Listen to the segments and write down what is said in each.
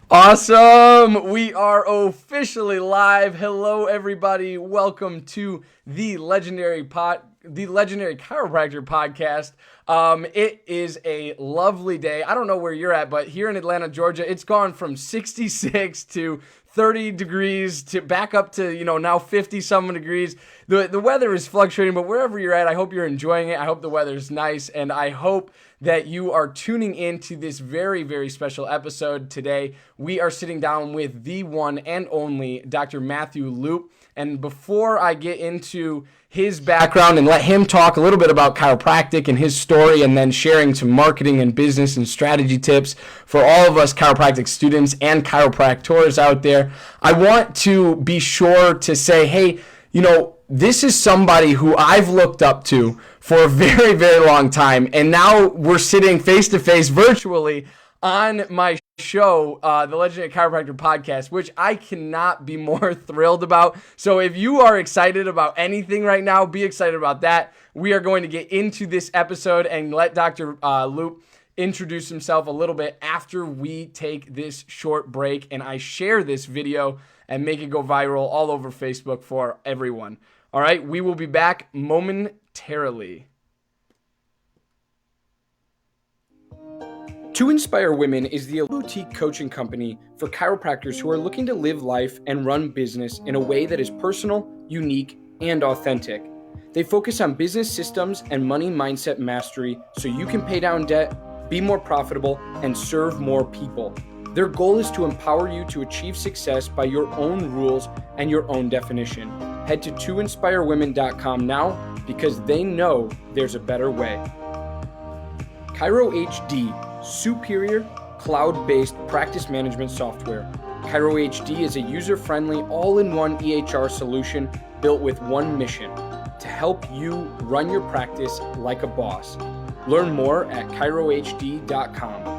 Awesome! We are officially live. Hello, everybody. Welcome to the legendary Chiropractor podcast. It is a lovely day. I don't know where you're at, but here in Atlanta, Georgia, it's gone from 66 to 30 degrees to back up to, now 50-something degrees. The weather is fluctuating, but wherever you're at, I hope you're enjoying it. I hope the weather's nice, and I hope that you are tuning in to this very, very special episode today. We are sitting down with the one and only Dr. Matthew Loop. And before I get into his background and let him talk a little bit about chiropractic and his story, and then sharing some marketing and business and strategy tips for all of us chiropractic students and chiropractors out there, I want to be sure to say, hey, this is somebody who I've looked up to for a very, very long time. And now we're sitting face to face virtually on my show, the Legendary Chiropractor podcast, which I cannot be more thrilled about. So if you are excited about anything right now, be excited about that. We are going to get into this episode and let Dr. Loop introduce himself a little bit after we take this short break and I share this video and make it go viral all over Facebook for everyone. All right, we will be back momentarily. To Inspire Women is the boutique coaching company for chiropractors who are looking to live life and run business in a way that is personal, unique, and authentic. They focus on business systems and money mindset mastery so you can pay down debt, be more profitable, and serve more people. Their goal is to empower you to achieve success by your own rules and your own definition. Head to toinspirewomen.com now because they know there's a better way. Chiro HD, superior cloud-based practice management software. Chiro HD is a user-friendly, all-in-one EHR solution built with one mission: to help you run your practice like a boss. Learn more at chirohd.com.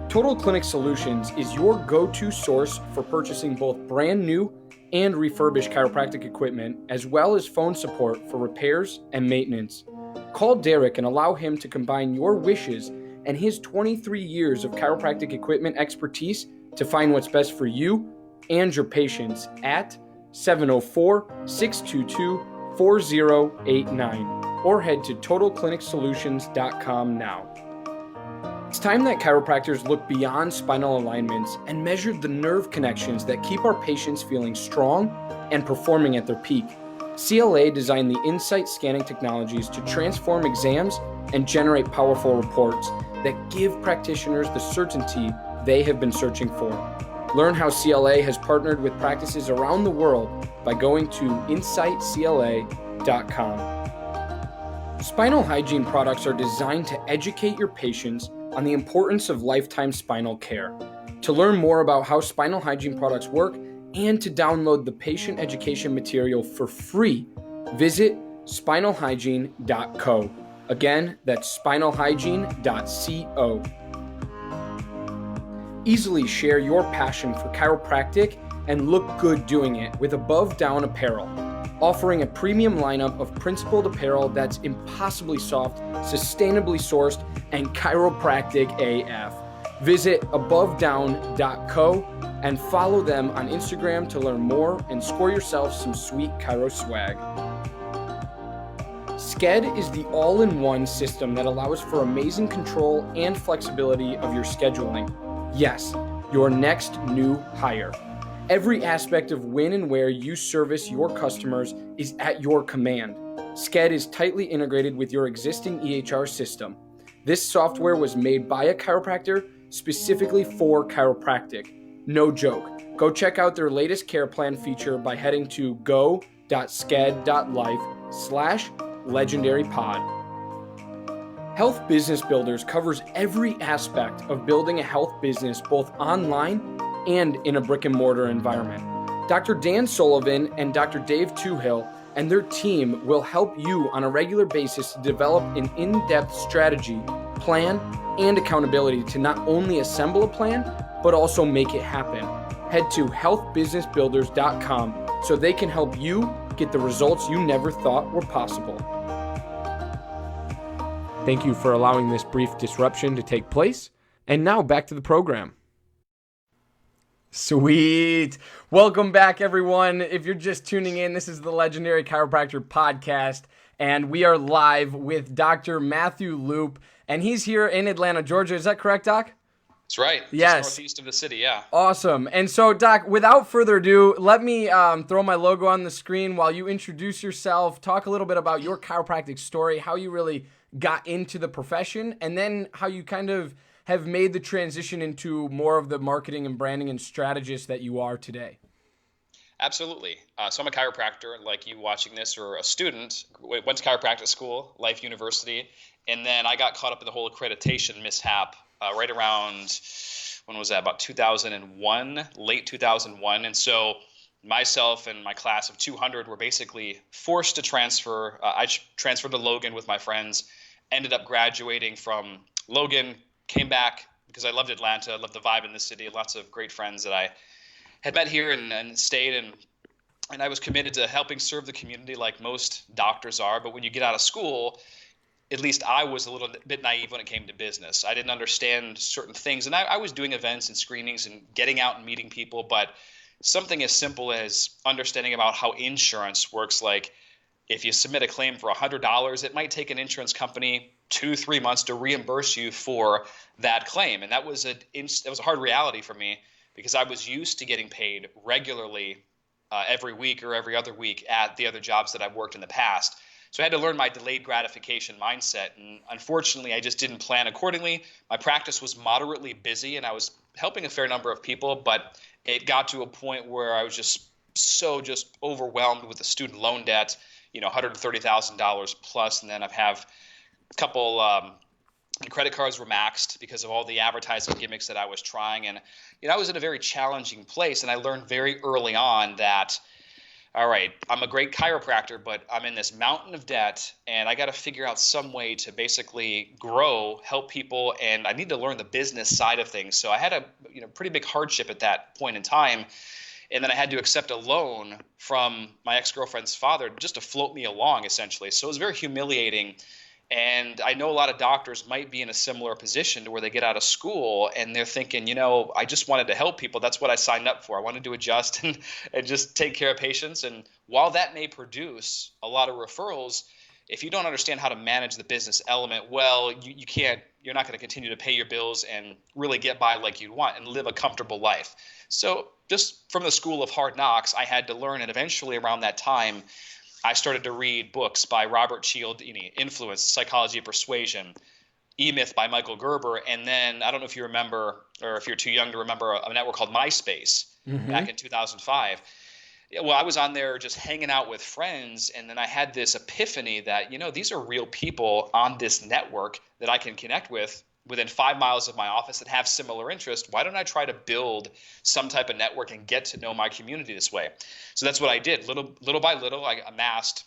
Total Clinic Solutions is your go-to source for purchasing both brand new and refurbished chiropractic equipment, as well as phone support for repairs and maintenance. Call Derek and allow him to combine your wishes and his 23 years of chiropractic equipment expertise to find what's best for you and your patients at 704-622-4089 or head to totalclinicsolutions.com now. It's time that chiropractors look beyond spinal alignments and measure the nerve connections that keep our patients feeling strong and performing at their peak. CLA designed the Insight scanning technologies to transform exams and generate powerful reports that give practitioners the certainty they have been searching for. Learn how CLA has partnered with practices around the world by going to insightcla.com. Spinal hygiene products are designed to educate your patients on the importance of lifetime spinal care. To learn more about how spinal hygiene products work and to download the patient education material for free, visit spinalhygiene.co. Again, that's spinalhygiene.co. Easily share your passion for chiropractic and look good doing it with Above Down Apparel, offering a premium lineup of principled apparel that's impossibly soft, sustainably sourced, and chiropractic AF. Visit abovedown.co and follow them on Instagram to learn more and score yourself some sweet chiro swag. Sked is the all-in-one system that allows for amazing control and flexibility of your scheduling. Yes, your next new hire. Every aspect of when and where you service your customers is at your command. Sked is tightly integrated with your existing EHR system. This software was made by a chiropractor specifically for chiropractic. No joke. Go check out their latest care plan feature by heading to go.sked.life/legendarypod. Health Business Builders covers every aspect of building a health business both online and in a brick and mortar environment. Dr. Dan Sullivan and Dr. Dave Toohill and their team will help you on a regular basis to develop an in-depth strategy, plan, and accountability to not only assemble a plan, but also make it happen. Head to healthbusinessbuilders.com so they can help you get the results you never thought were possible. Thank you for allowing this brief disruption to take place. And now back to the program. Sweet. Welcome back, everyone. If you're just tuning in, this is the Legendary Chiropractor Podcast, and we are live with Dr. Matthew Loop, and he's here in Atlanta, Georgia. Is that correct, Doc? That's right. Yes. Just northeast of the city, yeah. Awesome. And so, Doc, without further ado, let me throw my logo on the screen while you introduce yourself, talk a little bit about your chiropractic story, how you really got into the profession, and then how you kind of have made the transition into more of the marketing and branding and strategist that you are today. Absolutely. So I'm a chiropractor, like you watching this, or a student. Went to chiropractic school, Life University, and then I got caught up in the whole accreditation mishap right around, when was that? About 2001, late 2001. And so myself and my class of 200 were basically forced to transfer. I transferred to Logan with my friends, ended up graduating from Logan, came back because I loved Atlanta, loved the vibe in the city, lots of great friends that I had met here and stayed, and I was committed to helping serve the community like most doctors are. But when you get out of school, at least I was a little bit naive when it came to business. I didn't understand certain things, and I was doing events and screenings and getting out and meeting people, but something as simple as understanding about how insurance works, like if you submit a claim for $100, it might take an insurance company 2-3 months to reimburse you for that claim. And that was a hard reality for me because I was used to getting paid regularly every week or every other week at the other jobs that I've worked in the past. So I had to learn my delayed gratification mindset. And unfortunately, I just didn't plan accordingly. My practice was moderately busy and I was helping a fair number of people, but it got to a point where I was just overwhelmed with the student loan debt, $130,000 plus. And then I have a couple credit cards were maxed because of all the advertising gimmicks that I was trying. And, I was in a very challenging place. And I learned very early on that, all right, I'm a great chiropractor, but I'm in this mountain of debt and I got to figure out some way to basically grow, help people. And I need to learn the business side of things. So I had a pretty big hardship at that point in time. And then I had to accept a loan from my ex-girlfriend's father just to float me along, essentially. So it was very humiliating. And I know a lot of doctors might be in a similar position to where they get out of school and they're thinking, I just wanted to help people. That's what I signed up for. I wanted to adjust and just take care of patients. And while that may produce a lot of referrals, if you don't understand how to manage the business element, well, you're not going to continue to pay your bills and really get by like you want and live a comfortable life. So just from the school of hard knocks, I had to learn. And eventually around that time, I started to read books by Robert Cialdini, Influence, Psychology of Persuasion, E-Myth by Michael Gerber. And then I don't know if you remember, or if you're too young to remember, a network called MySpace back in 2005. Well, I was on there just hanging out with friends, and then I had this epiphany that, these are real people on this network that I can connect with within 5 miles of my office that have similar interests. Why don't I try to build some type of network and get to know my community this way? So that's what I did. Little by little, I amassed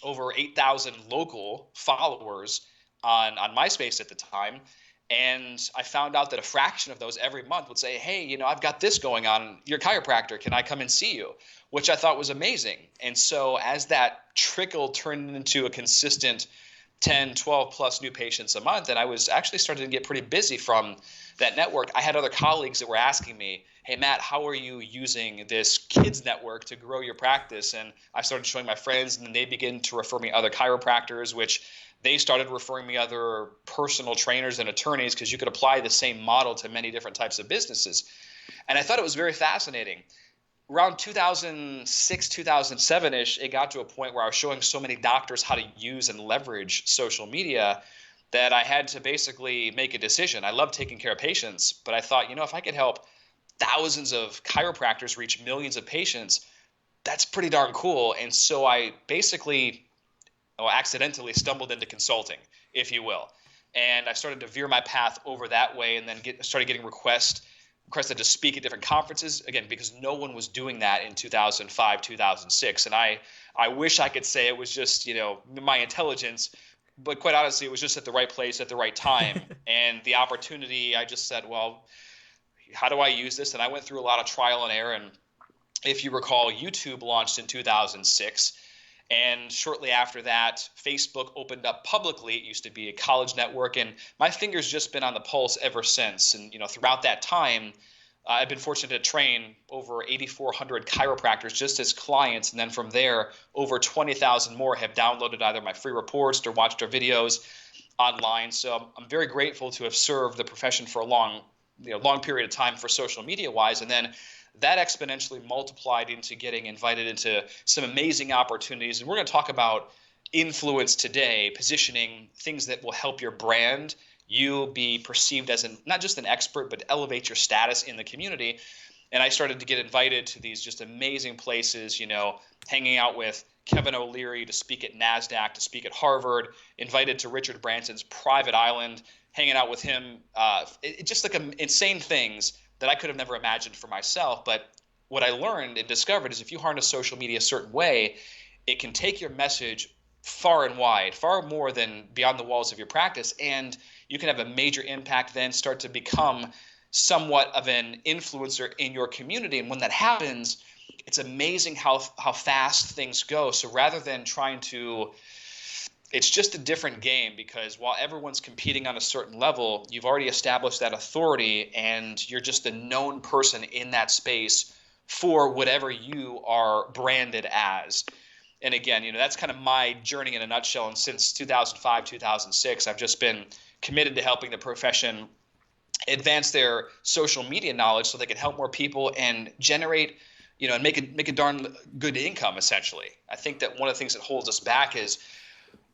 over 8,000 local followers on MySpace at the time. And I found out that a fraction of those every month would say, hey, I've got this going on. You're a chiropractor. Can I come and see you? Which I thought was amazing. And so as that trickle turned into a consistent 10, 12 plus new patients a month, and I was actually starting to get pretty busy from that network. I had other colleagues that were asking me, hey, Matt, how are you using this kids network to grow your practice? And I started showing my friends, and then they began to refer me other chiropractors, which they started referring me other personal trainers and attorneys because you could apply the same model to many different types of businesses. And I thought it was very fascinating. Around 2006, 2007-ish, it got to a point where I was showing so many doctors how to use and leverage social media that I had to basically make a decision. I love taking care of patients, but I thought, if I could help thousands of chiropractors reach millions of patients, that's pretty darn cool. And so I basically, accidentally stumbled into consulting, if you will. And I started to veer my path over that way and then started getting requested to speak at different conferences, again, because no one was doing that in 2005, 2006. And I wish I could say it was just, my intelligence, but quite honestly, it was just at the right place at the right time. And the opportunity, I just said, well, how do I use this? And I went through a lot of trial and error. And if you recall, YouTube launched in 2006. And shortly after that, Facebook opened up publicly. It used to be a college network, and my finger's just been on the pulse ever since. And throughout that time, I've been fortunate to train over 8,400 chiropractors just as clients, and then from there, over 20,000 more have downloaded either my free reports or watched our videos online. So I'm very grateful to have served the profession for a long period of time for social media wise, and then that exponentially multiplied into getting invited into some amazing opportunities. And we're going to talk about influence today, positioning, things that will help your brand, you be perceived as not just an expert, but elevate your status in the community. And I started to get invited to these just amazing places, hanging out with Kevin O'Leary to speak at NASDAQ, to speak at Harvard, invited to Richard Branson's private island, hanging out with him. Just like insane things that I could have never imagined for myself. But what I learned and discovered is if you harness social media a certain way, it can take your message far and wide, far more than beyond the walls of your practice, and you can have a major impact, then start to become somewhat of an influencer in your community. And when that happens, it's amazing how fast things go. So rather than it's just a different game, because while everyone's competing on a certain level, you've already established that authority and you're just a known person in that space for whatever you are branded as. And again, that's kind of my journey in a nutshell. And since 2005, 2006, I've just been committed to helping the profession advance their social media knowledge so they can help more people and generate, and make a darn good income, essentially. I think that one of the things that holds us back is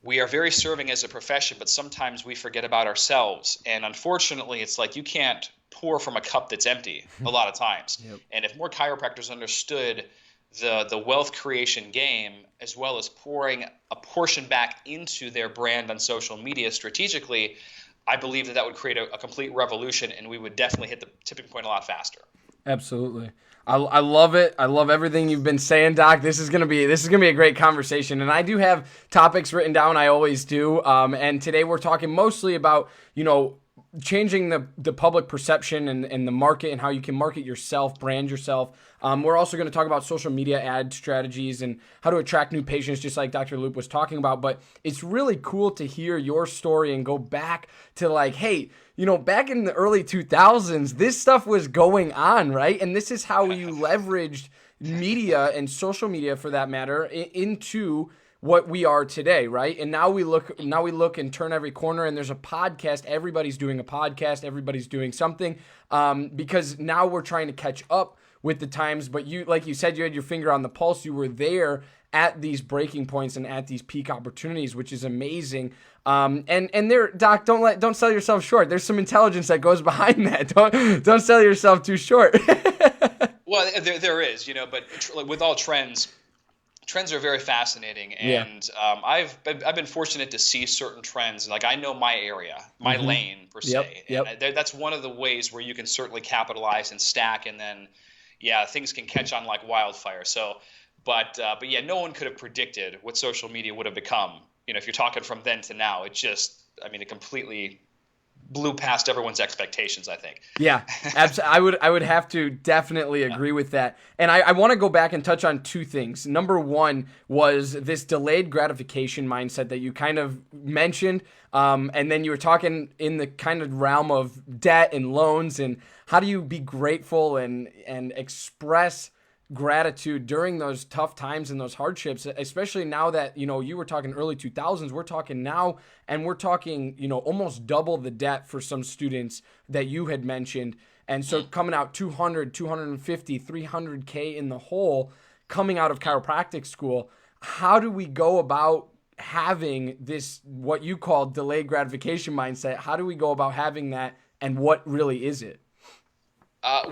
we are very serving as a profession, but sometimes we forget about ourselves. And unfortunately, it's like you can't pour from a cup that's empty a lot of times. Yep. And if more chiropractors understood the wealth creation game, as well as pouring a portion back into their brand on social media strategically, I believe that would create a complete revolution, and we would definitely hit the tipping point a lot faster. Absolutely. I love it. I love everything you've been saying, Doc. This is gonna be a great conversation, and I do have topics written down. I always do. And today we're talking mostly about changing the public perception and the market and how you can market yourself, brand yourself. We're also going to talk about social media ad strategies and how to attract new patients, just like Dr. Loop was talking about. But it's really cool to hear your story and go back to like, hey, back in the early 2000s, this stuff was going on, right? And this is how you leveraged media and social media, for that matter, into what we are today, right? And now we look and turn every corner, and there's a podcast. Everybody's doing a podcast. Everybody's doing something, because now we're trying to catch up with the times. But you, like you said, you had your finger on the pulse. You were there at these breaking points and at these peak opportunities, which is amazing. And there, Doc, don't sell yourself short. There's some intelligence that goes behind that. Don't sell yourself too short. Well, there is, but with all trends are very fascinating, and I've been fortunate to see certain trends. Like, I know my area, my lane per se. Yep. And that's one of the ways where you can certainly capitalize and stack, and then things can catch on like wildfire. So, but no one could have predicted what social media would have become. If you're talking from then to now, it completely blew past everyone's expectations, I think. Yeah, absolutely. I would have to definitely agree with that. And I want to go back and touch on two things. Number one was this delayed gratification mindset that you kind of mentioned. And then you were talking in the kind of realm of debt and loans, and how do you be grateful and express gratitude during those tough times and those hardships, especially now that, you were talking early 2000s, we're talking now, and we're talking, almost double the debt for some students that you had mentioned. And so coming out 200, 250, 300K in the hole coming out of chiropractic school, how do we go about having this, what you call delayed gratification mindset? How do we go about having that, and what really is it?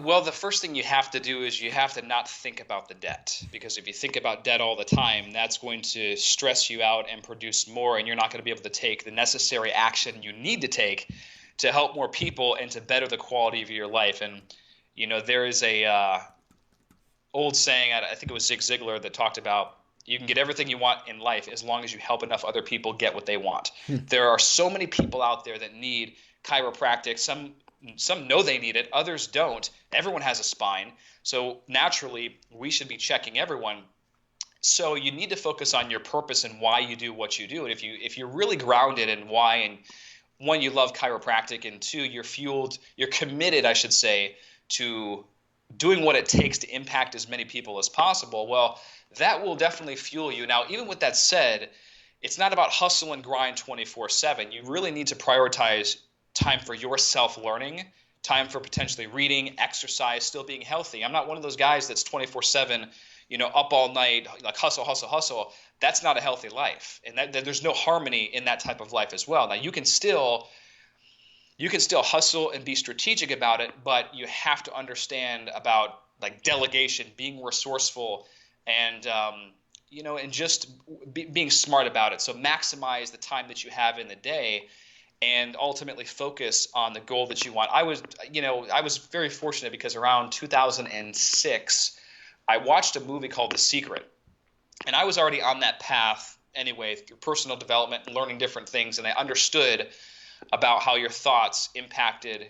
Well, the first thing you have to do is you have to not think about the debt, because if you think about debt all the time, that's going to stress you out and produce more, and you're not going to be able to take the necessary action you need to take to help more people and to better the quality of your life. And, there is a old saying, I think it was Zig Ziglar, that talked about you can get everything you want in life as long as you help enough other people get what they want. There are so many people out there that need chiropractic. Some know they need it, others don't. Everyone has a spine. So naturally, we should be checking everyone. So you need to focus on your purpose and why you do what you do. And if you're really grounded in why, and one, you love chiropractic, and two, you're committed, I should say, to doing what it takes to impact as many people as possible, well, that will definitely fuel you. Now, even with that said, it's not about hustle and grind 24/7. You really need to prioritize time for your self-learning, time for potentially reading, exercise, still being healthy. I'm not one of those guys that's 24/7, up all night, like hustle, hustle, hustle. That's not a healthy life. And that there's no harmony in that type of life as well. Now, you can still hustle and be strategic about it, but you have to understand about like delegation, being resourceful, and and just being smart about it. So maximize the time that you have in the day, and ultimately focus on the goal that you want. I was very fortunate because around 2006, I watched a movie called The Secret, and I was already on that path anyway through personal development and learning different things, and I understood about how your thoughts impacted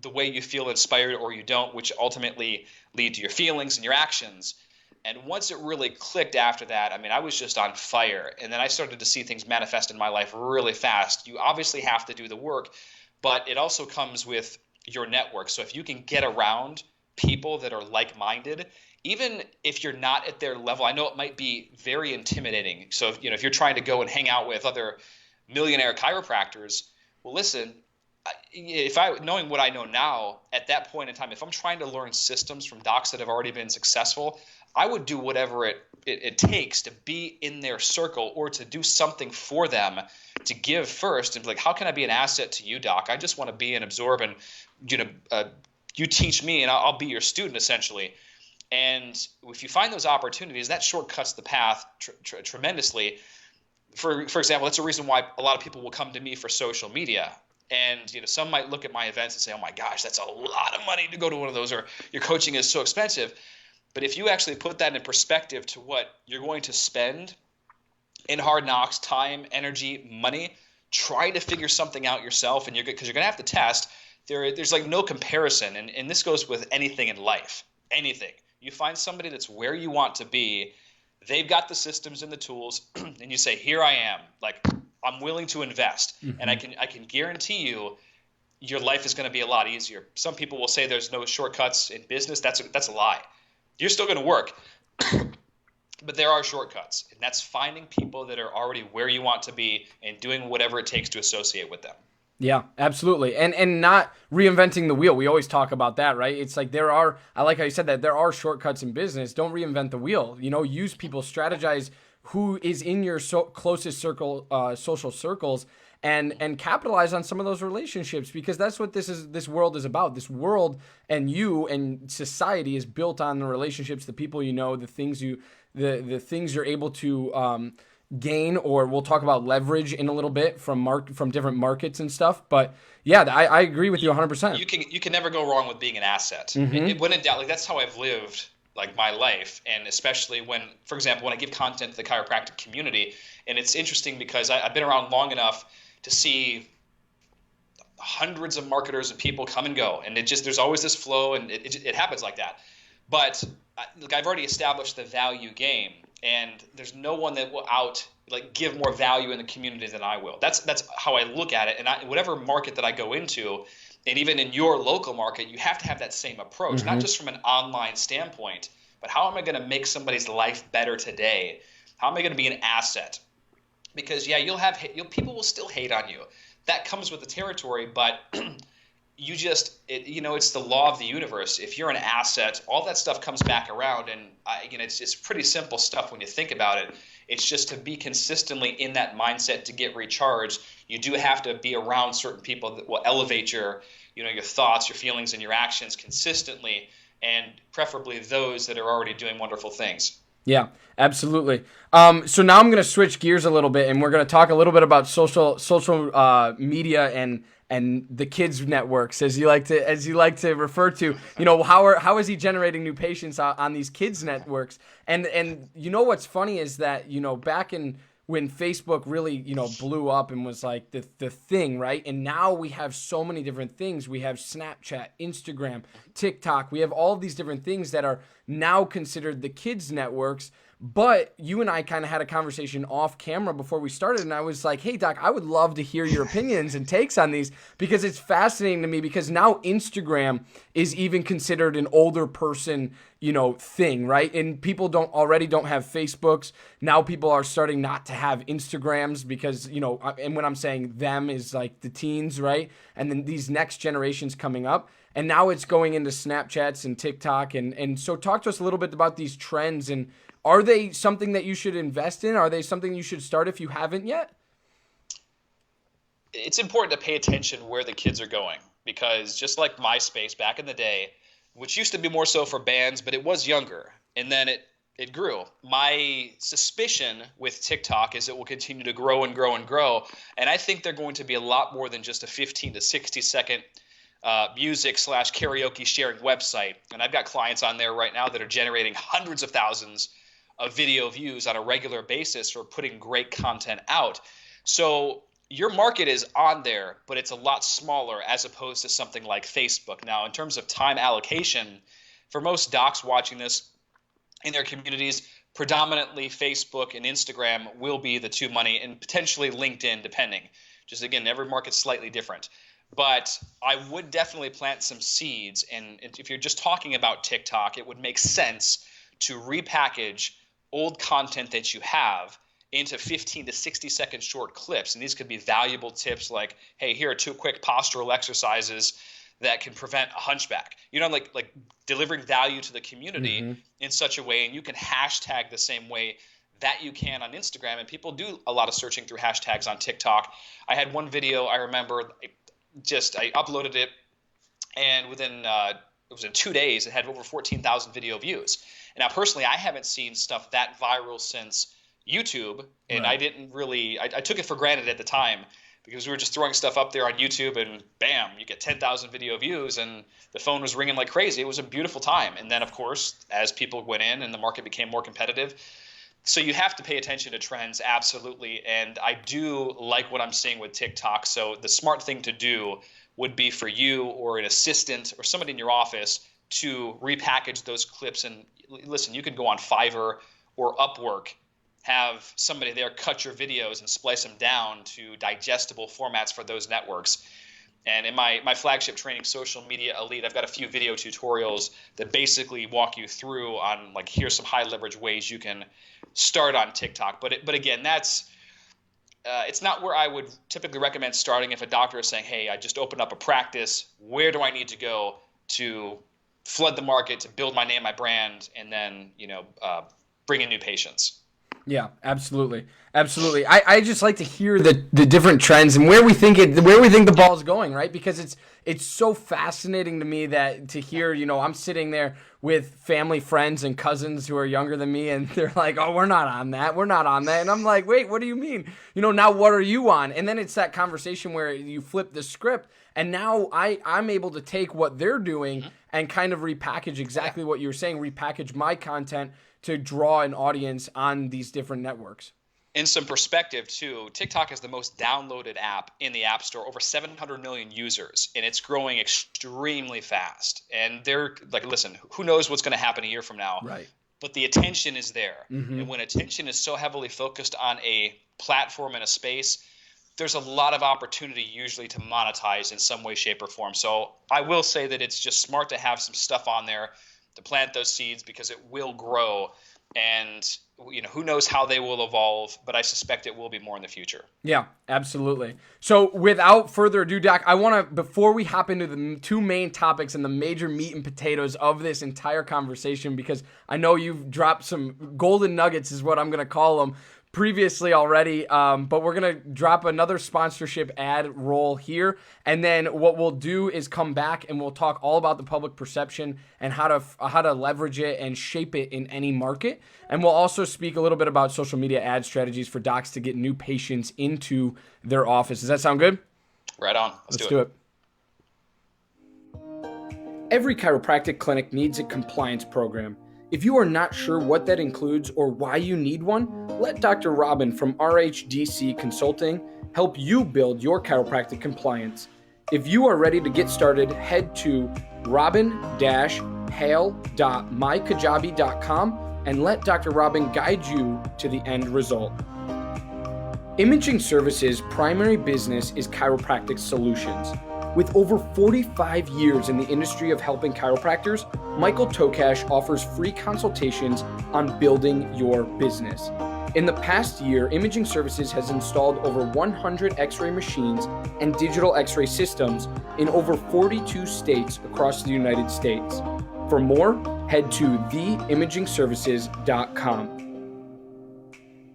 the way you feel inspired or you don't, which ultimately lead to your feelings and your actions. And once it really clicked after that, I mean, I was just on fire. And then I started to see things manifest in my life really fast. You obviously have to do the work, but it also comes with your network. So if you can get around people that are like-minded, even if you're not at their level, I know it might be very intimidating. So if you're trying to go and hang out with other millionaire chiropractors, well, listen, knowing what I know now at that point in time, if I'm trying to learn systems from docs that have already been successful, I would do whatever it takes to be in their circle or to do something for them, to give first and be like, how can I be an asset to you, doc? I just want to be and absorb, and you teach me and I'll be your student essentially. And if you find those opportunities, that shortcuts the path tremendously. For example, that's a reason why a lot of people will come to me for social media. And some might look at my events and say, oh my gosh, that's a lot of money to go to one of those, or your coaching is so expensive. But if you actually put that in perspective to what you're going to spend in hard knocks, time, energy, money, try to figure something out yourself, and because you're going to have to test. There's like no comparison, and this goes with anything in life. Anything. You find somebody that's where you want to be, they've got the systems and the tools, and you say, here I am, like I'm willing to invest. Mm-hmm. And I can guarantee you your life is going to be a lot easier. Some people will say there's no shortcuts in business. That's a lie. You're still going to work, but there are shortcuts, and that's finding people that are already where you want to be and doing whatever it takes to associate with them. Yeah, absolutely. And not reinventing the wheel. We always talk about that, right? It's like I like how you said that, there are shortcuts in business. Don't reinvent the wheel. Use people, strategize who is in your closest circle, social circles, and capitalize on some of those relationships, because that's what this world is about. This world and you and society is built on the relationships, the people the things the things you're able to gain, or we'll talk about leverage in a little bit from different markets and stuff. But yeah, I agree with you 100%. You can never go wrong with being an asset. Mm-hmm. When in doubt, like that's how I've lived like my life, and especially when, for example, when I give content to the chiropractic community, and it's interesting because I've been around long enough to see hundreds of marketers and people come and go, and there's always this flow, and it happens like that. But I've already established the value game, and there's no one that will give more value in the community than I will. That's how I look at it. And whatever market that I go into, and even in your local market, you have to have that same approach, mm-hmm. not just from an online standpoint, but how am I going to make somebody's life better today? How am I going to be an asset? Because people will still hate on you. That comes with the territory, but it's the law of the universe. If you're an asset, all that stuff comes back around, and it's pretty simple stuff when you think about it. It's just to be consistently in that mindset to get recharged. You do have to be around certain people that will elevate your thoughts, your feelings, and your actions consistently, and preferably those that are already doing wonderful things. Yeah, absolutely. So now I'm going to switch gears a little bit, and we're going to talk a little bit about social media and the kids networks, as you like to refer to. How is he generating new patients on these kids networks? And what's funny is that back in when Facebook really blew up and was like the thing, right? And now we have so many different things. We have Snapchat, Instagram, TikTok. We have all of these different things that are now considered the kids networks. But you and I kind of had a conversation off camera before we started, and I was like, hey, Doc, I would love to hear your opinions and takes on these, because it's fascinating to me, because now Instagram is even considered an older person, thing, right? And people don't have Facebooks. Now people are starting not to have Instagrams because, and when I'm saying them is like the teens, right? And then these next generations coming up. And now it's going into Snapchats and TikTok. And so talk to us a little bit about these trends, and are they something that you should invest in? Are they something you should start if you haven't yet? It's important to pay attention where the kids are going, because just like MySpace back in the day, which used to be more so for bands, but it was younger, and then it grew. My suspicion with TikTok is it will continue to grow and grow and grow, and I think they're going to be a lot more than just a 15 to 60 second music/karaoke sharing website. And I've got clients on there right now that are generating hundreds of thousands of video views on a regular basis for putting great content out. So your market is on there, but it's a lot smaller as opposed to something like Facebook. Now, in terms of time allocation, for most docs watching this in their communities, predominantly Facebook and Instagram will be the two money, and potentially LinkedIn, depending. Just again, every market's slightly different. But I would definitely plant some seeds. And if you're just talking about TikTok, it would make sense to repackage old content that you have into 15 to 60 second short clips. And these could be valuable tips like, hey, here are 2 quick postural exercises that can prevent a hunchback. Like delivering value to the community in such a way. And you can hashtag the same way that you can on Instagram. And people do a lot of searching through hashtags on TikTok. I had one video I remember, I uploaded it, and within 2 days, it had over 14,000 video views. And now, personally, I haven't seen stuff that viral since YouTube, and right. I took it for granted at the time, because we were just throwing stuff up there on YouTube, and bam, you get 10,000 video views, and the phone was ringing like crazy. It was a beautiful time. And then, of course, as people went in and the market became more competitive, so you have to pay attention to trends, absolutely. And I do like what I'm seeing with TikTok. So the smart thing to do would be for you or an assistant or somebody in your office to repackage those clips. And listen, you can go on Fiverr or Upwork, have somebody there cut your videos and splice them down to digestible formats for those networks. And in my flagship training, Social Media Elite, I've got a few video tutorials that basically walk you through on, like, here's some high leverage ways you can start on TikTok. But again, that's it's not where I would typically recommend starting if a doctor is saying, hey, I just opened up a practice. Where do I need to go to flood the market, to build my name, my brand, and then bring in new patients? Yeah, absolutely. Absolutely. I just like to hear the different trends and where we think the ball's going, right? Because it's so fascinating to me that to hear, I'm sitting there with family, friends, and cousins who are younger than me, and they're like, oh, we're not on that. We're not on that. And I'm like, wait, what do you mean? Now what are you on? And then it's that conversation where you flip the script, and now I'm able to take what they're doing and kind of repackage exactly what you were saying, repackage my content to draw an audience on these different networks. In some perspective, too, TikTok is the most downloaded app in the App Store, over 700 million users, and it's growing extremely fast. And they're like, listen, who knows what's going to happen a year from now? Right. But the attention is there. And when attention is so heavily focused on a platform and a space, there's a lot of opportunity usually to monetize in some way, shape, or form. So I will say that it's just smart to have some stuff on there to plant those seeds, because it will grow. And who knows how they will evolve, but I suspect it will be more in the future. Yeah, absolutely. So without further ado, Doc, I want to, before we hop into the 2 main topics and the major meat and potatoes of this entire conversation, because I know you've dropped some golden nuggets is what I'm going to call them previously already, but we're going to drop another sponsorship ad roll here, and then what we'll do is come back and we'll talk all about the public perception and how to leverage it and shape it in any market, and we'll also speak a little bit about social media ad strategies for docs to get new patients into their office. Does that sound good? Right on. Let's do it. Every chiropractic clinic needs a compliance program. If you are not sure what that includes or why you need one, let Dr. Robin from RHDC Consulting help you build your chiropractic compliance. If you are ready to get started, head to robin-hale.mykajabi.com and let Dr. Robin guide you to the end result. Imaging Services' primary business is chiropractic solutions. With over 45 years in the industry of helping chiropractors, Michael Tokash offers free consultations on building your business. In the past year, Imaging Services has installed over 100 X-ray machines and digital X-ray systems in over 42 states across the United States. For more, head to theimagingservices.com.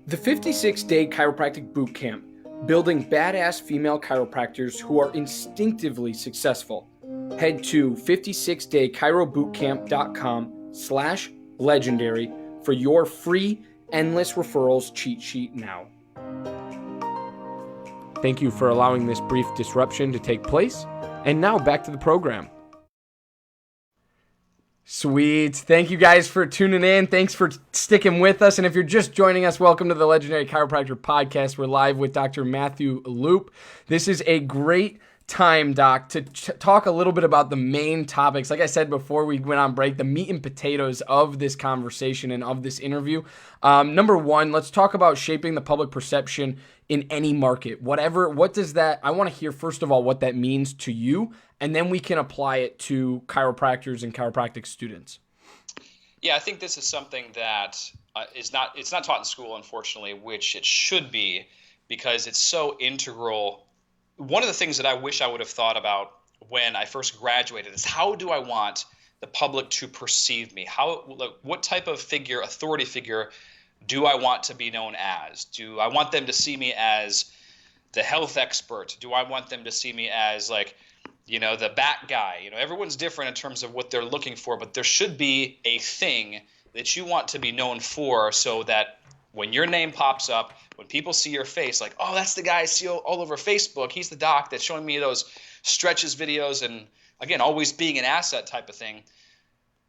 The 56-day chiropractic boot camp, building badass female chiropractors who are instinctively successful. Head to 56daychirobootcamp.com/legendary for your free endless referrals cheat sheet now. Thank you for allowing this brief disruption to take place. And now back to the program. Sweet. Thank you guys for tuning in. Thanks for sticking with us. And if you're just joining us, welcome to the Legendary Chiropractor Podcast. We're live with Dr. Matthew Loop. This is a great time, Doc, to talk a little bit about the main topics. Like I said before we went on break, the meat and potatoes of this conversation and of this interview. Number one, let's talk about shaping the public perception in any market. What does that, I want to hear first of all what that means to you, and then we can apply it to chiropractors and chiropractic students. Yeah, I think this is something that it's not taught in school, unfortunately, which it should be, because it's so integral. One of the things that I wish I would have thought about when I first graduated is, how do I want the public to perceive me? What type of authority figure do I want to be known as? Do I want them to see me as the health expert? Do I want them to see me as the bat guy? Everyone's different in terms of what they're looking for, but there should be a thing that you want to be known for, so that when your name pops up, when people see your face, like, oh, that's the guy I see all over Facebook. He's the doc that's showing me those stretches videos, and again, always being an asset type of thing.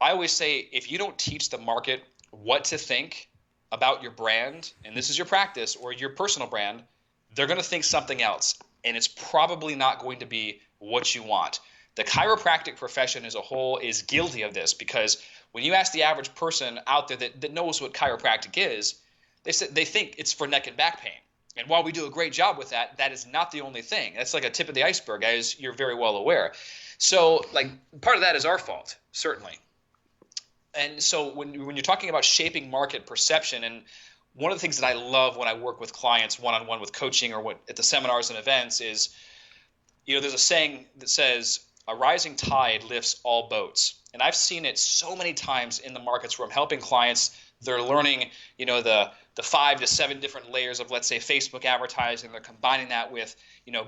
I always say, if you don't teach the market what to think about your brand, and this is your practice or your personal brand, they're going to think something else, and it's probably not going to be what you want. The chiropractic profession as a whole is guilty of this, because when you ask the average person out there that knows what chiropractic is, they think it's for neck and back pain. And while we do a great job with that, that is not the only thing. That's like a tip of the iceberg, as you're very well aware. So part of that is our fault, certainly. And so when you're talking about shaping market perception, and one of the things that I love when I work with clients one-on-one with coaching or at the seminars and events is, there's a saying that says, a rising tide lifts all boats. And I've seen it so many times in the markets where I'm helping clients. They're learning, the 5 to 7 different layers of, let's say, Facebook advertising. They're combining that with,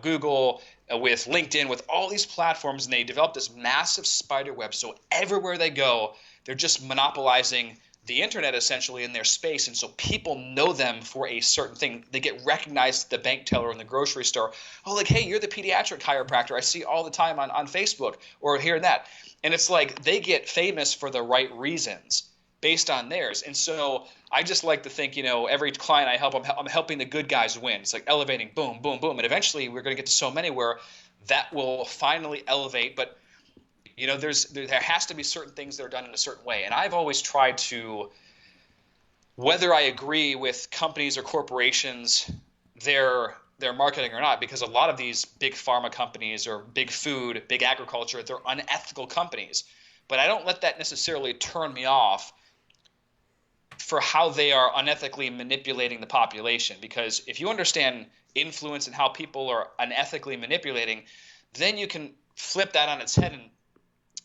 Google, with LinkedIn, with all these platforms, and they develop this massive spider web. So everywhere they go, they're just monopolizing the internet essentially in their space. And so people know them for a certain thing. They get recognized at the bank teller in the grocery store. Oh, hey, you're the pediatric chiropractor I see all the time on Facebook, or here and that. And it's like they get famous for the right reasons based on theirs. And so I just like to think, every client I help, I'm helping the good guys win. It's like elevating, boom, boom, boom. And eventually we're going to get to so many where that will finally elevate. But, there has to be certain things that are done in a certain way. And I've always tried to, whether I agree with companies or corporations, their marketing or not, because a lot of these big pharma companies or big food, big agriculture, they're unethical companies. But I don't let that necessarily turn me off for how they are unethically manipulating the population. Because if you understand influence and how people are unethically manipulating, then you can flip that on its head and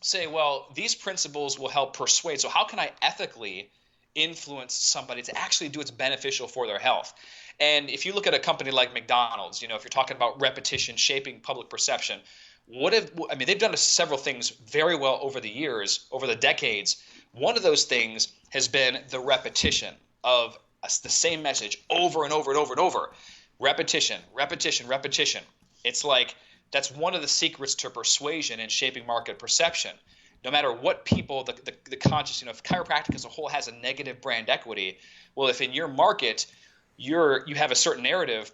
say, well, these principles will help persuade. So how can I ethically influence somebody to actually do what's beneficial for their health? And if you look at a company like McDonald's, if you're talking about repetition, shaping public perception, they've done several things very well over the years, over the decades. One of those things has been the repetition of the same message over and over and over and over. Repetition, repetition, repetition. It's like that's one of the secrets to persuasion and shaping market perception. No matter what people, the conscious, if chiropractic as a whole has a negative brand equity, well, if in your market you have a certain narrative,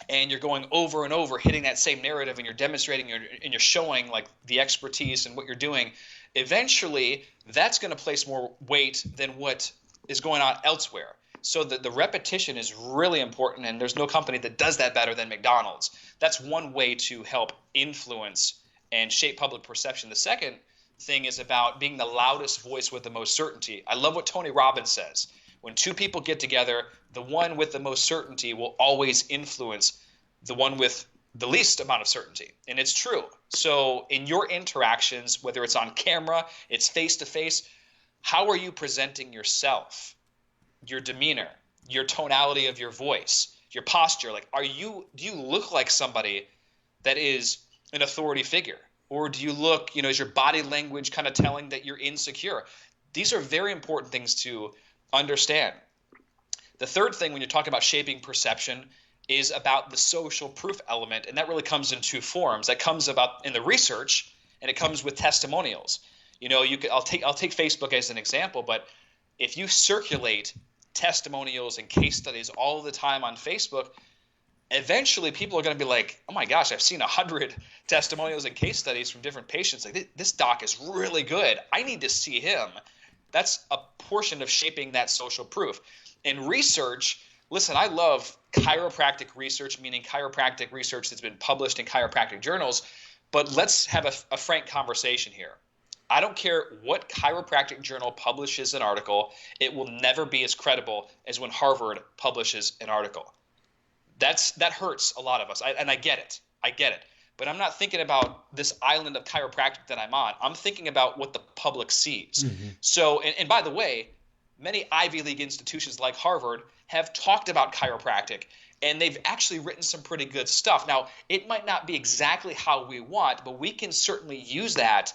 and you're going over and over hitting that same narrative, and you're demonstrating and you're showing like the expertise and what you're doing, eventually that's going to place more weight than what is going on elsewhere. So the repetition is really important, and there's no company that does that better than McDonald's. That's one way to help influence and shape public perception. The second thing is about being the loudest voice with the most certainty. I love what Tony Robbins says. When two people get together, the one with the most certainty will always influence the one with the least amount of certainty. And it's true. So in your interactions, whether it's on camera, it's face to face, how are you presenting yourself? Your demeanor, your tonality of your voice, your posture. Like, do you look like somebody that is an authority figure? Or do you look, is your body language kind of telling that you're insecure? These are very important things to understand. The third thing when you're talking about shaping perception is about the social proof element, and that really comes in two forms. That comes about in the research, and it comes with testimonials. I'll take Facebook as an example, but if you circulate testimonials and case studies all the time on Facebook, eventually people are going to be like, oh my gosh, I've seen 100 testimonials and case studies from different patients. Like, this doc is really good. I need to see him. That's a portion of shaping that social proof. In research, listen, I love chiropractic research, meaning chiropractic research that's been published in chiropractic journals, but let's have a frank conversation here. I don't care what chiropractic journal publishes an article, it will never be as credible as when Harvard publishes an article. That hurts a lot of us, and I get it. But I'm not thinking about this island of chiropractic that I'm on. I'm thinking about what the public sees. Mm-hmm. So, and by the way, many Ivy League institutions like Harvard have talked about chiropractic, and they've actually written some pretty good stuff. Now, it might not be exactly how we want, but we can certainly use that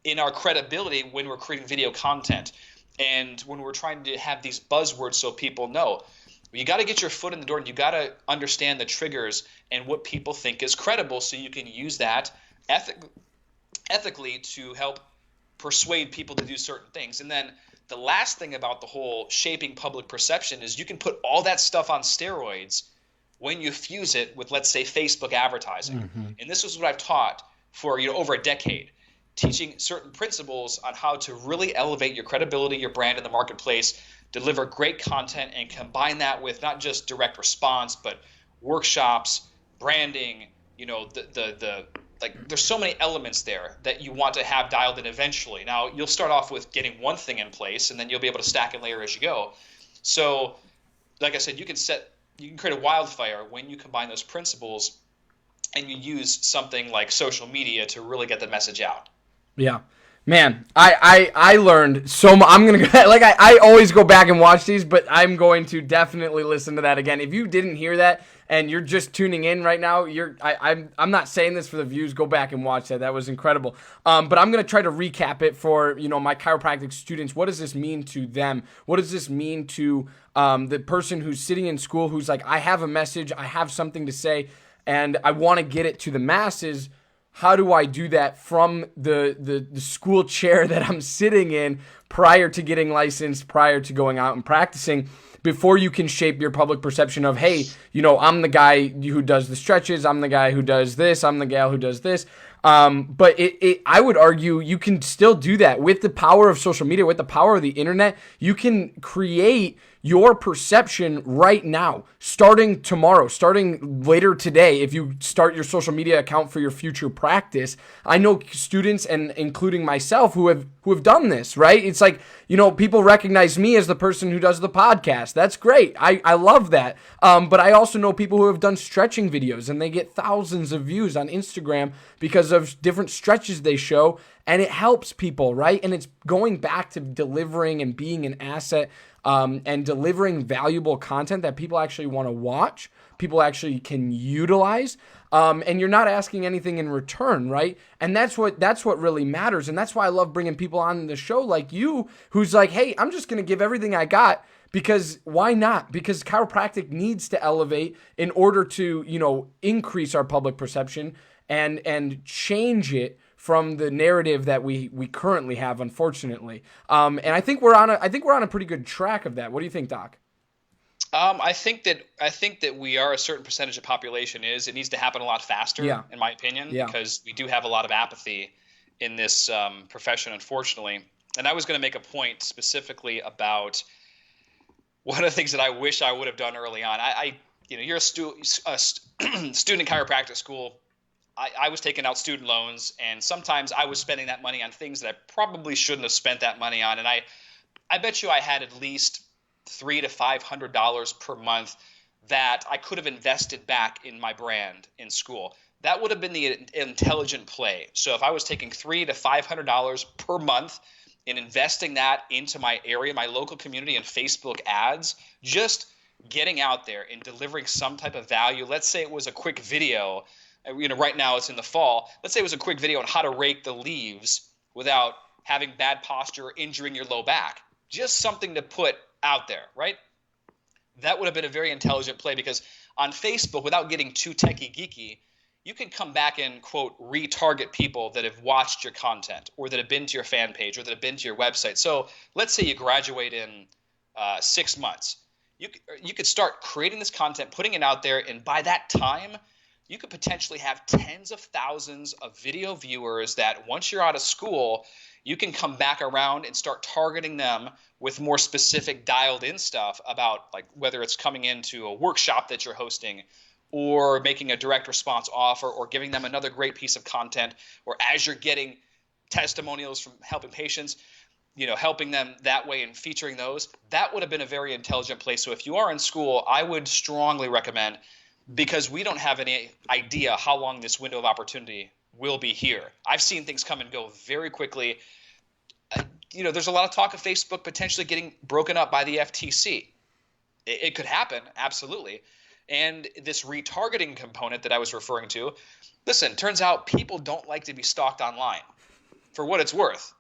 in our credibility when we're creating video content and when we're trying to have these buzzwords so people know. You got to get your foot in the door, and you got to understand the triggers and what people think is credible so you can use that ethically to help persuade people to do certain things. And then the last thing about the whole shaping public perception is you can put all that stuff on steroids when you fuse it with, let's say, Facebook advertising. Mm-hmm. And this is what I've taught for over a decade, teaching certain principles on how to really elevate your credibility, your brand in the marketplace, deliver great content, and combine that with not just direct response, but workshops, branding, there's so many elements there that you want to have dialed in eventually. Now, you'll start off with getting one thing in place, and then you'll be able to stack and layer as you go. So, like I said, you can create a wildfire when you combine those principles and you use something like social media to really get the message out. Yeah. Man, I learned so much. I'm going to I always go back and watch these, but I'm going to definitely listen to that again. If you didn't hear that and you're just tuning in right now, I'm not saying this for the views. Go back and watch that. That was incredible. But I'm going to try to recap it for, my chiropractic students. What does this mean to them? What does this mean to the person who's sitting in school who's like, I have a message, I have something to say, and I want to get it to the masses. How do I do that from the school chair that I'm sitting in prior to getting licensed, prior to going out and practicing, before you can shape your public perception of, hey, I'm the guy who does the stretches, I'm the guy who does this, I'm the gal who does this. But I would argue you can still do that with the power of social media, with the power of the internet. You can create your perception right now, starting tomorrow, starting later today. If you start your social media account for your future practice, I know students, and including myself, who have done this, right? It's like, people recognize me as the person who does the podcast. That's great. I love that. But I also know people who have done stretching videos, and they get thousands of views on Instagram because of different stretches they show, and it helps people, right? And it's going back to delivering and being an asset, and delivering valuable content that people actually want to watch, people actually can utilize, and you're not asking anything in return, right? And that's what really matters, and that's why I love bringing people on the show like you, who's like, hey, I'm just going to give everything I got, because why not? Because chiropractic needs to elevate in order to, increase our public perception and change it from the narrative that we currently have, unfortunately. And I think we're on a pretty good track of that. What do you think, Doc? I think that we are a certain percentage of population it needs to happen a lot faster, in my opinion, because we do have a lot of apathy in this profession, unfortunately. And I was going to make a point specifically about one of the things that I wish I would have done early on, you're a student in chiropractic school. I was taking out student loans, and sometimes I was spending that money on things that I probably shouldn't have spent that money on. And I bet you I had at least $300 to $500 per month that I could have invested back in my brand in school. That would have been the intelligent play. So if I was taking $300 to $500 per month and investing that into my area, my local community, and Facebook ads, just getting out there and delivering some type of value. Let's say it was a quick video. Right now it's in the fall. Let's say it was a quick video on how to rake the leaves without having bad posture or injuring your low back. Just something to put out there, right? That would have been a very intelligent play, because on Facebook, without getting too techie geeky, you can come back and, quote, retarget people that have watched your content or that have been to your fan page or that have been to your website. So let's say you graduate in 6 months. You could start creating this content, putting it out there, and by that time, you could potentially have tens of thousands of video viewers that once you're out of school, you can come back around and start targeting them with more specific dialed in stuff about, like, whether it's coming into a workshop that you're hosting or making a direct response offer or giving them another great piece of content, or as you're getting testimonials from helping patients, helping them that way and featuring those. That would have been a very intelligent place. So if you are in school, I would strongly recommend, because we don't have any idea how long this window of opportunity will be here. I've seen things come and go very quickly. There's a lot of talk of Facebook potentially getting broken up by the FTC. It could happen, absolutely. And this retargeting component that I was referring to, listen, turns out people don't like to be stalked online, for what it's worth.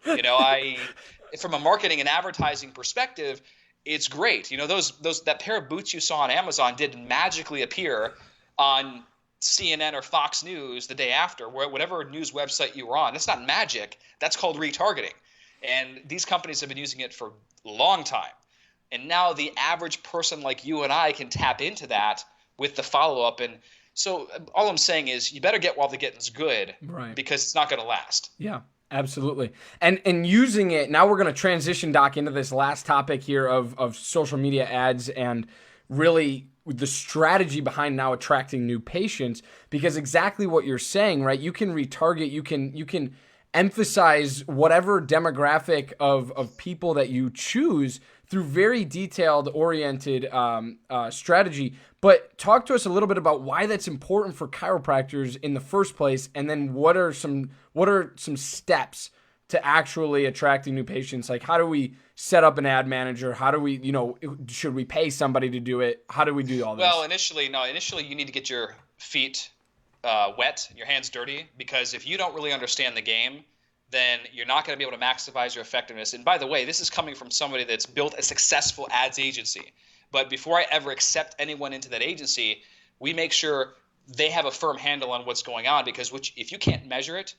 From a marketing and advertising perspective, it's great. That pair of boots you saw on Amazon didn't magically appear on CNN or Fox News the day after, whatever news website you were on. That's not magic. That's called retargeting. And these companies have been using it for a long time. And now the average person like you and I can tap into that with the follow-up. And so all I'm saying is you better get while the getting's good, right? Because it's not going to last. Yeah. Absolutely. And using it, now we're going to transition, Doc, into this last topic here of social media ads and really the strategy behind now attracting new patients, because exactly what you're saying, right? You can retarget, you can emphasize whatever demographic of people that you choose through very detailed, oriented strategy. But talk to us a little bit about why that's important for chiropractors in the first place, and then what are some steps to actually attracting new patients? Like, how do we set up an ad manager? How do we, should we pay somebody to do it? How do we do all this? Well, initially you need to get your feet wet, your hands dirty, because if you don't really understand the game, then you're not going to be able to maximize your effectiveness. And by the way, this is coming from somebody that's built a successful ads agency. But before I ever accept anyone into that agency, we make sure they have a firm handle on what's going on, because if you can't measure it,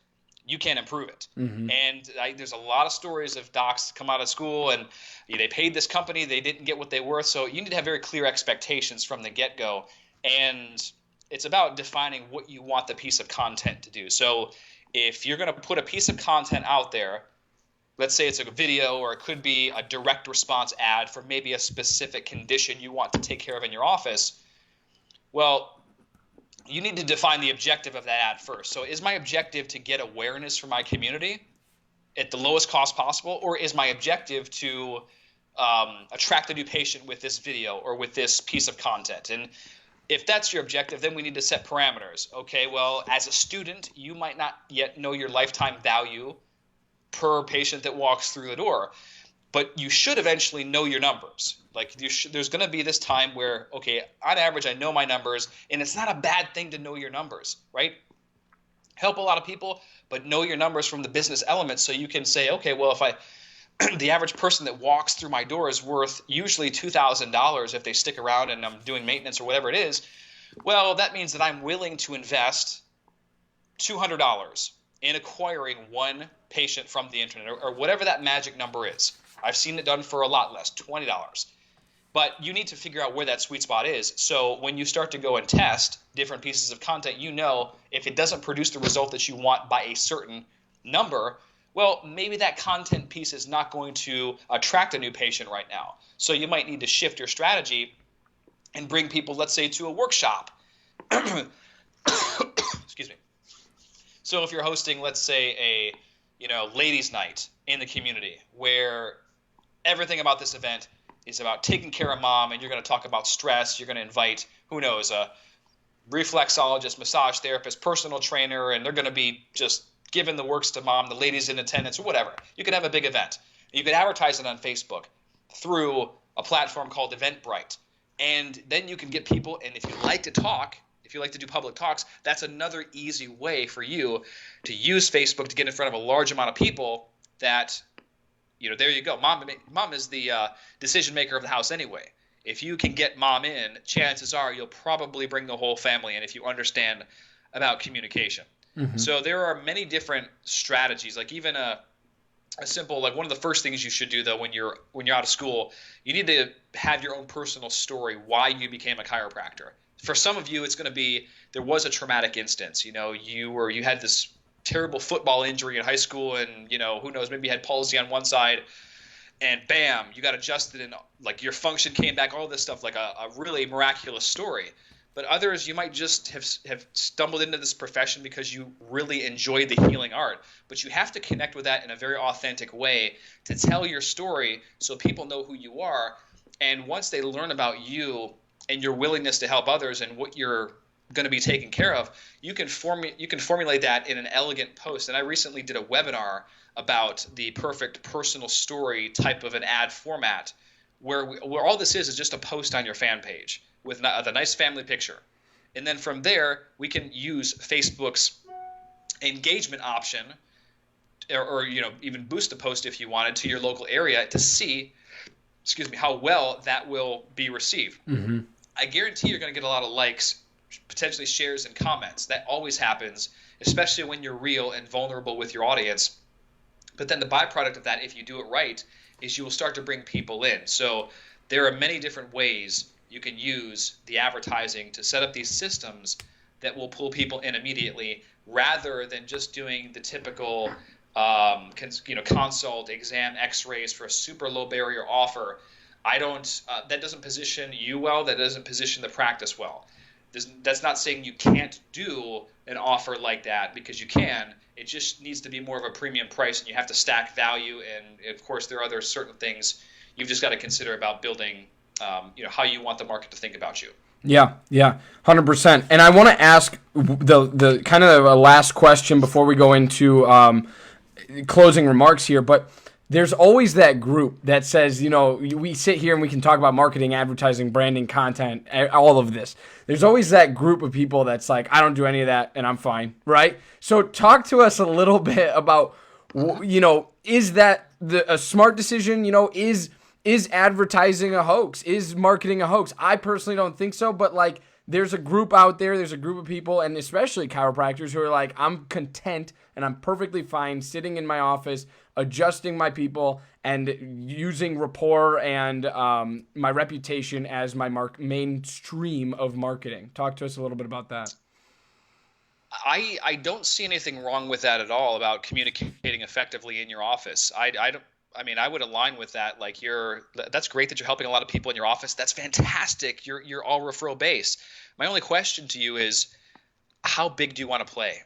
you can't improve it. Mm-hmm. And there's a lot of stories of docs come out of school and they paid this company, they didn't get what they were. So you need to have very clear expectations from the get-go. And it's about defining what you want the piece of content to do. So if you're going to put a piece of content out there, let's say it's a video, or it could be a direct response ad for maybe a specific condition you want to take care of in your office, well, you need to define the objective of that ad first. So is my objective to get awareness for my community at the lowest cost possible, or is my objective to attract a new patient with this video or with this piece of content? And if that's your objective, then we need to set parameters. Okay, well, as a student, you might not yet know your lifetime value per patient that walks through the door, but you should eventually know your numbers. Like there's going to be this time where, okay, on average, I know my numbers, and it's not a bad thing to know your numbers, right? Help a lot of people, but know your numbers from the business elements, so you can say, okay, well, if the average person that walks through my door is worth usually $2,000 if they stick around and I'm doing maintenance or whatever it is, well, that means that I'm willing to invest $200 in acquiring one patient from the internet, or whatever that magic number is. I've seen it done for a lot less, $20. But you need to figure out where that sweet spot is. So when you start to go and test different pieces of content, if it doesn't produce the result that you want by a certain number, Well, maybe that content piece is not going to attract a new patient right now. So you might need to shift your strategy and bring people, let's say, to a workshop. Excuse me. So if you're hosting, let's say, a ladies' night in the community where everything about this event is about taking care of mom, and you're going to talk about stress, you're going to invite, who knows, a reflexologist, massage therapist, personal trainer, and they're going to be just giving the works to mom, the ladies in attendance, or whatever. You could have a big event. You could advertise it on Facebook through a platform called Eventbrite. And then you can get people, and if you like to talk, if you like to do public talks, that's another easy way for you to use Facebook to get in front of a large amount of people that, there you go. Mom is the decision maker of the house anyway. If you can get mom in, chances are you'll probably bring the whole family in if you understand about communication. Mm-hmm. So there are many different strategies, like even a simple, like one of the first things you should do though when you're out of school, you need to have your own personal story why you became a chiropractor. For some of you, it's going to be there was a traumatic instance. You had this terrible football injury in high school, and who knows, maybe you had palsy on one side, and bam, you got adjusted, and like your function came back. All this stuff, like a really miraculous story. But others, you might just have stumbled into this profession because you really enjoyed the healing art. But you have to connect with that in a very authentic way to tell your story so people know who you are. And once they learn about you and your willingness to help others and what you're going to be taken care of, you can formulate that in an elegant post. And I recently did a webinar about the perfect personal story type of an ad format where all this is just a post on your fan page with the nice family picture. And then from there, we can use Facebook's engagement option or even boost the post if you wanted to your local area to see, how well that will be received. Mm-hmm. I guarantee you're going to get a lot of likes, potentially shares and comments. That always happens, especially when you're real and vulnerable with your audience. But then the byproduct of that, if you do it right, is you will start to bring people in. So there are many different ways you can use the advertising to set up these systems that will pull people in immediately rather than just doing the typical consult, exam, x-rays for a super low barrier offer. That doesn't position you well. That doesn't position the practice well. That's not saying you can't do an offer like that, because you can. It just needs to be more of a premium price, and you have to stack value. And of course, there are other certain things you've just got to consider about building, how you want the market to think about you. Yeah, 100%. And I want to ask the kind of a last question before we go into closing remarks here, but there's always that group that says, we sit here and we can talk about marketing, advertising, branding, content, all of this. There's always that group of people that's like, I don't do any of that and I'm fine, right? So talk to us a little bit about, is that a smart decision? Is advertising a hoax? Is marketing a hoax? I personally don't think so, but like there's a group out there, there's a group of people, and especially chiropractors who are like, I'm content and I'm perfectly fine sitting in my office, adjusting my people and using rapport and my reputation as my main stream of marketing. Talk to us a little bit about that. I don't see anything wrong with that at all about communicating effectively in your office. I would align with that. Like that's great that you're helping a lot of people in your office. That's fantastic. You're all referral based. My only question to you is, how big do you want to play?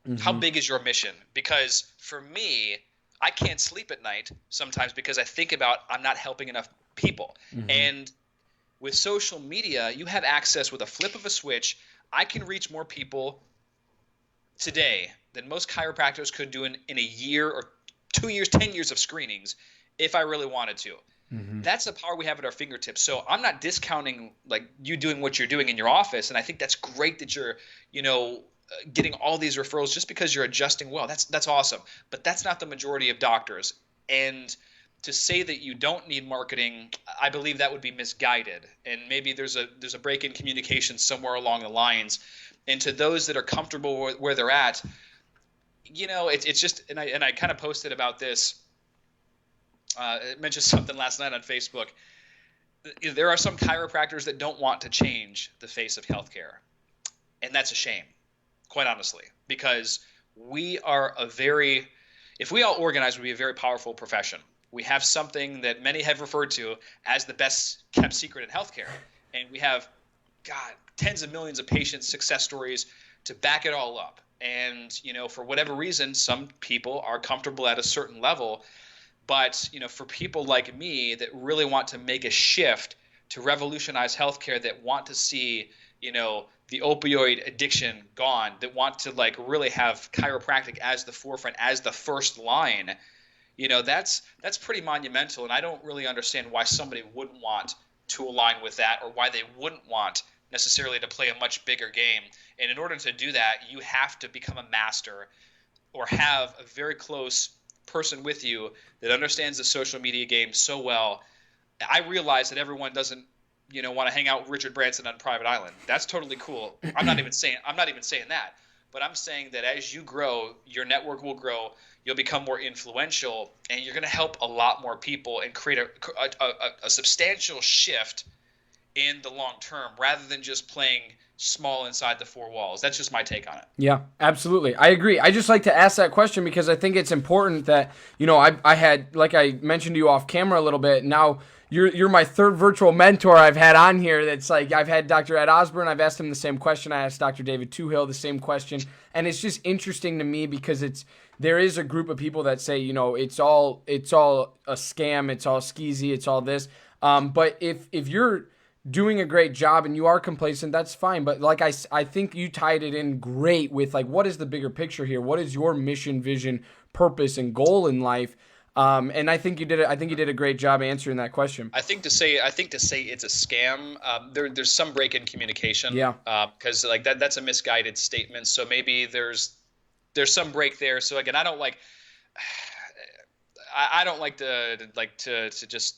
Mm-hmm. How big is your mission? Because for me, I can't sleep at night sometimes because I think about I'm not helping enough people. Mm-hmm. And with social media, you have access with a flip of a switch. I can reach more people today than most chiropractors could do in a year or 2 years, 10 years of screenings if I really wanted to. Mm-hmm. That's the power we have at our fingertips. So I'm not discounting like you doing what you're doing in your office. And I think that's great that you're, getting all these referrals just because you're adjusting well. That's awesome. But that's not the majority of doctors. And to say that you don't need marketing, I believe that would be misguided. And maybe there's a break in communication somewhere along the lines. And to those that are comfortable where they're at, it's just, and I kind of posted about this. I mentioned something last night on Facebook. There are some chiropractors that don't want to change the face of healthcare. And that's a shame, quite honestly, because we are If we all organize, we'd be a very powerful profession. We have something that many have referred to as the best kept secret in healthcare. And we have, God, tens of millions of patients' success stories to back it all up. And, for whatever reason, some people are comfortable at a certain level. But, for people like me that really want to make a shift to revolutionize healthcare, that want to see, the opioid addiction gone, that want to really have chiropractic as the forefront, as the first line, that's pretty monumental. And I don't really understand why somebody wouldn't want to align with that, or why they wouldn't want necessarily to play a much bigger game. And in order to do that, you have to become a master or have a very close person with you that understands the social media game so well. I realize that everyone doesn't want to hang out with Richard Branson on Private Island. That's totally cool. I'm not even saying that. But I'm saying that as you grow, your network will grow, you'll become more influential, and you're going to help a lot more people and create a substantial shift in the long term, rather than just playing small inside the four walls. That's just my take on it. Yeah, absolutely. I agree. I just like to ask that question because I think it's important that, I had, like I mentioned to you off camera a little bit, now you're my third virtual mentor I've had on here. That's like, I've had Dr. Ed Osborne. I've asked him the same question. I asked Dr. David Toohill the same question. And it's just interesting to me because there is a group of people that say, it's all a scam. It's all skeezy. It's all this. But if you're doing a great job and you are complacent, that's fine. But like I think you tied it in great with what is the bigger picture here? What is your mission, vision, purpose, and goal in life? And I think you did it. I think you did a great job answering that question. I think to say it's a scam, there's some break in communication. Yeah. Because that's a misguided statement. So maybe there's some break there. So again, I don't like to just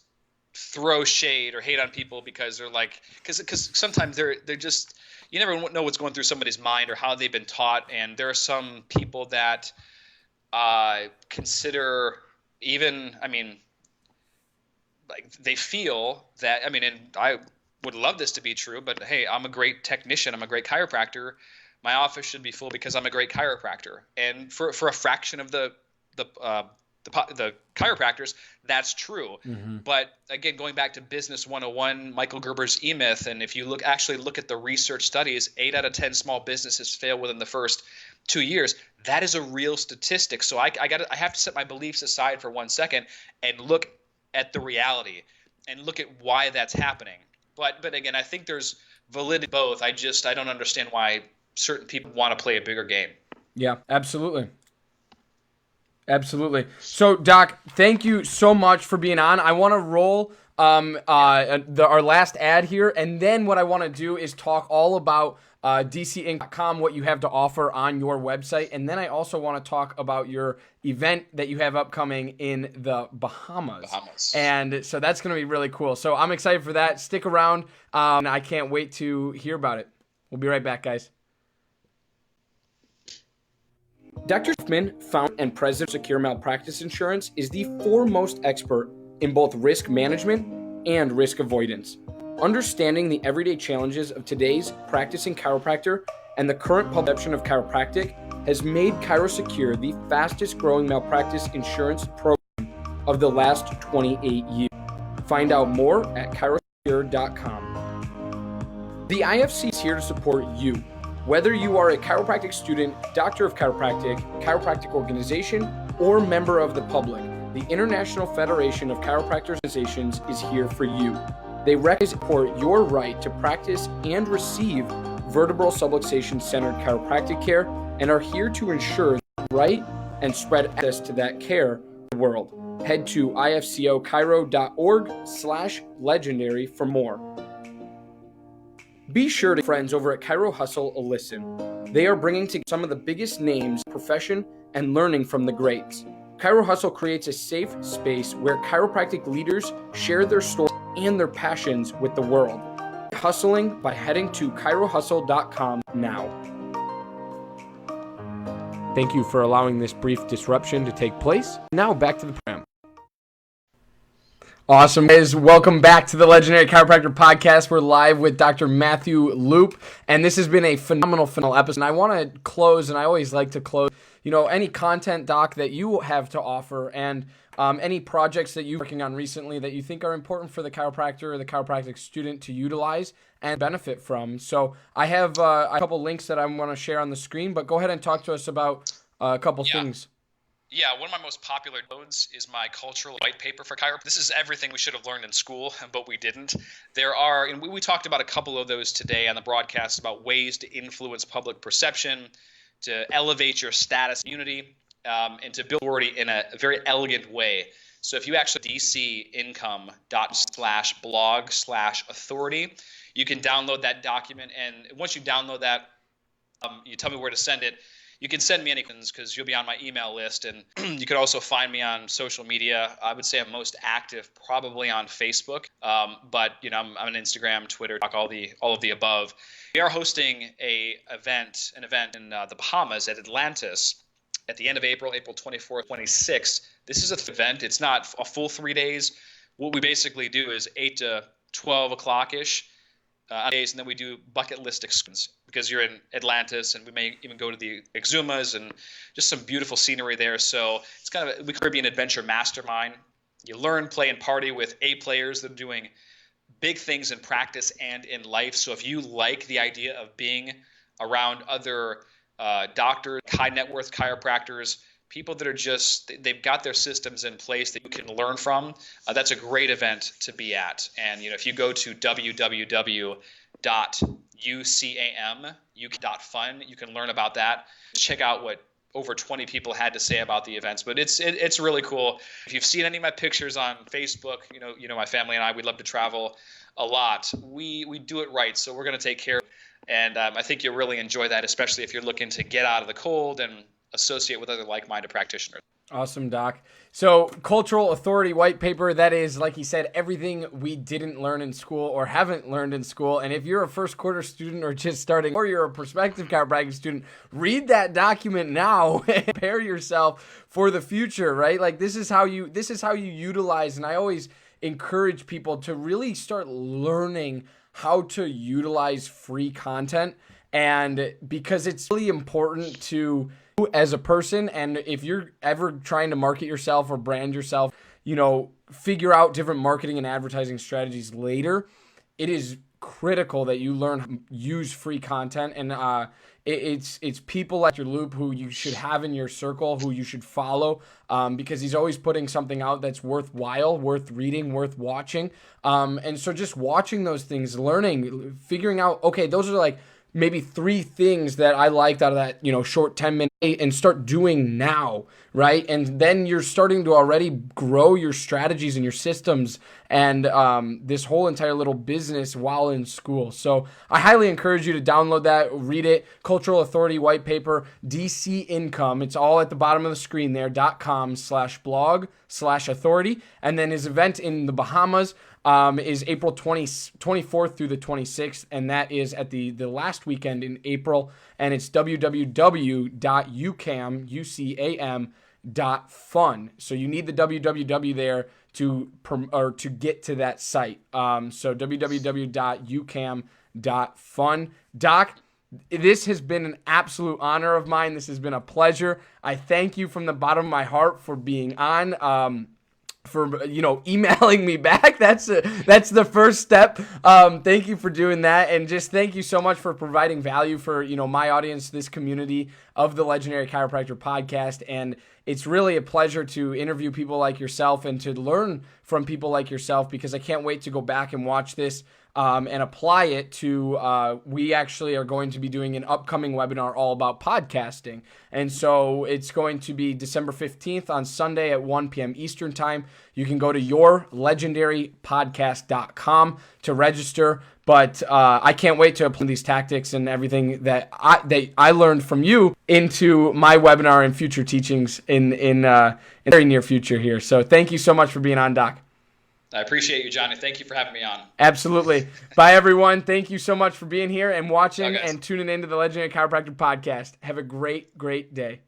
throw shade or hate on people because they're because sometimes they're just, you never know what's going through somebody's mind or how they've been taught. And there are some people that consider they feel that, and I would love this to be true, but hey, I'm a great technician, I'm a great chiropractor, my office should be full because I'm a great chiropractor. And for a fraction of the chiropractors, that's true. Mm-hmm. But again, going back to Business 101, Michael Gerber's E-Myth, and if you look at the research studies, 8 out of 10 small businesses fail within the first 2 years. That is a real statistic. So I have to set my beliefs aside for 1 second and look at the reality and look at why that's happening. But again, I think there's validity in both. I don't understand why certain people want to play a bigger game. Yeah, absolutely. Absolutely. So, Doc, thank you so much for being on. I want to roll our last ad here, and then what I want to do is talk all about dcinc.com, what you have to offer on your website, and then I also want to talk about your event that you have upcoming in the Bahamas. And so that's going to be really cool. So I'm excited for that. Stick around. I can't wait to hear about it. We'll be right back, guys. Dr. Schiffman, founder and president of Secure Malpractice Insurance, is the foremost expert in both risk management and risk avoidance. Understanding the everyday challenges of today's practicing chiropractor and the current perception of chiropractic has made ChiroSecure the fastest growing malpractice insurance program of the last 28 years. Find out more at chirosecure.com. The IFC is here to support you. Whether you are a chiropractic student, doctor of chiropractic, chiropractic organization, or member of the public, the International Federation of Chiropractic Organizations is here for you. They support your right to practice and receive vertebral subluxation-centered chiropractic care and are here to ensure the right and spread access to that care to the world. Head to ifcochiro.org/legendary for more. Be sure to friends over at Chiro Hustle a listen. They are bringing together some of the biggest names in the profession and learning from the greats. Chiro Hustle creates a safe space where chiropractic leaders share their stories and their passions with the world. Hustling by heading to chirohustle.com now. Thank you for allowing this brief disruption to take place. Now back to the program. Awesome, guys. Welcome back to the Legendary Chiropractor Podcast. We're live with Dr. Matthew Loop, and this has been a phenomenal episode. And I want to close, and I always like to close, any content, Doc, that you have to offer, and any projects that you're working on recently that you think are important for the chiropractor or the chiropractic student to utilize and benefit from. So I have a couple links that I want to share on the screen, but go ahead and talk to us about a couple things. Yeah, one of my most popular loads is my cultural white paper for chiropractic. This is everything we should have learned in school, but we didn't. And we talked about a couple of those today on the broadcast about ways to influence public perception, to elevate your status unity, and to build authority in a very elegant way. So if you actually dcincome.blog/authority, you can download that document. And once you download that, you tell me where to send it. You can send me any questions because you'll be on my email list, and you could also find me on social media. I would say I'm most active probably on Facebook, but I'm on Instagram, Twitter, all of the above. We are hosting an event in the Bahamas at Atlantis at the end of April 24th, 26th. This is an event. It's not a full 3 days. What we basically do is 8 to 12 o'clock-ish days, and then we do bucket list excursions because you're in Atlantis, and we may even go to the Exumas and just some beautiful scenery there. So it's kind of a Caribbean adventure mastermind. You learn, play, and party with A players that are doing big things in practice and in life. So if you like the idea of being around other doctors, high net worth chiropractors, people that are they've got their systems in place that you can learn from, that's a great event to be at. And if you go to www.ucam.fun, you can learn about that. Check out what over 20 people had to say about the events, but it's really cool. If you've seen any of my pictures on Facebook, my family and I, we love to travel a lot. We do it right, so we're going to take care of it. And I think you'll really enjoy that, especially if you're looking to get out of the cold and associate with other like-minded practitioners. Awesome, Doc. So cultural authority white paper, that is, like he said, everything we didn't learn in school or haven't learned in school. And if you're a first quarter student or just starting, or you're a prospective chiropractic student, read that document now and prepare yourself for the future, right? Like this is how you utilize. And I always encourage people to really start learning how to utilize free content. And because it's really important to as a person, and if you're ever trying to market yourself or brand yourself, figure out different marketing and advertising strategies later, it is critical that you learn how to use free content. And it's people like your Loop who you should have in your circle, who you should follow, because he's always putting something out that's worthwhile, worth reading, worth watching. And so just watching those things, learning, figuring out, okay, those are like maybe 3 things that I liked out of that, short 10-minute, and start doing now, right? And then you're starting to already grow your strategies and your systems and this whole entire little business while in school. So I highly encourage you to download that, read it. Cultural Authority White Paper, DC Income. It's all at the bottom of the screen there, .com/blog/authority. And then his event in the Bahamas is April 24th through the 26th, and that is at the last weekend in April, and it's www.ucam.fun. So you need the www there to get to that site. So www.ucam.fun. Doc, this has been an absolute honor of mine. This has been a pleasure. I thank you from the bottom of my heart for being on. For emailing me back. That's the first step. Thank you for doing that, and just thank you so much for providing value for my audience, this community of the Legendary Chiropractor Podcast. And it's really a pleasure to interview people like yourself and to learn from people like yourself, because I can't wait to go back and watch this and apply it to, we actually are going to be doing an upcoming webinar all about podcasting. And so it's going to be December 15th on Sunday at 1 p.m. Eastern time. You can go to yourlegendarypodcast.com to register. But I can't wait to apply these tactics and everything that I learned from you into my webinar and future teachings in the very near future here. So thank you so much for being on, Doc. I appreciate you, Johnny. Thank you for having me on. Absolutely. Bye, everyone. Thank you so much for being here and watching and tuning into the Legendary Chiropractor Podcast. Have a great, great day.